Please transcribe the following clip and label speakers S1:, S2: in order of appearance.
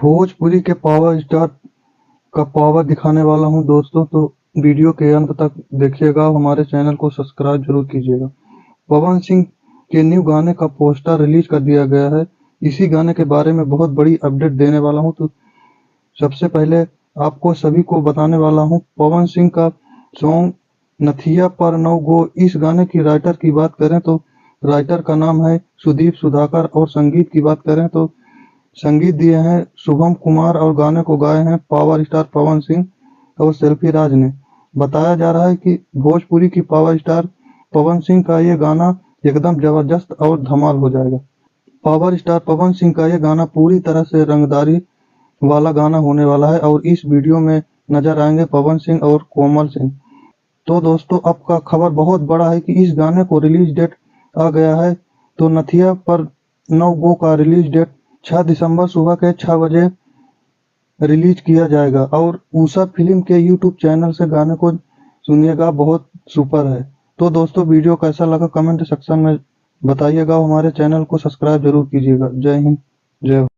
S1: भोजपुरी के power star का power दिखाने वाला हूं दोस्तों, तो वीडियो के अंत तक देखिएगा। हमारे चैनल को सब्सक्राइब जरूर कीजिएगा। पवन सिंह के न्यू गाने का पोस्टर रिलीज कर दिया गया है। इसी गाने के बारे में बहुत बड़ी अपडेट देने वाला हूं। तो सबसे पहले आपको सभी को बताने वाला हूं, पवन सिंह का सॉन्ग नथिया पर नौ गो, इस गाने की राइटर की बात करें तो राइटर का नाम है सुदीप सुधाकर, और संगीत की बात करें तो संगीत दिए हैं शुभम कुमार और गाने को गाए हैं पावर स्टार पवन सिंह और सेल्फी राज ने। बताया जा रहा है कि भोजपुरी की पावर स्टार पवन सिंह का ये गाना एकदम जबरदस्त और धमाल हो जाएगा। पावर स्टार पवन सिंह का ये गाना पूरी तरह से रंगदारी वाला गाना होने वाला है और इस वीडियो में नजर आएंगे पवन सिंह और कोमल सिंह। तो दोस्तों, अब का खबर बहुत बड़ा है कि इस गाने को रिलीज डेट आ गया है। तो नथिया पर नौ गो का रिलीज डेट 6 दिसंबर सुबह के 6 बजे रिलीज किया जाएगा और उषा फिल्म के यूट्यूब चैनल से गाने को सुनिएगा। बहुत सुपर है। तो दोस्तों, वीडियो कैसा लगा कमेंट सेक्शन में बताइएगा। हमारे चैनल को सब्सक्राइब जरूर कीजिएगा। जय हिंद, जय भारत।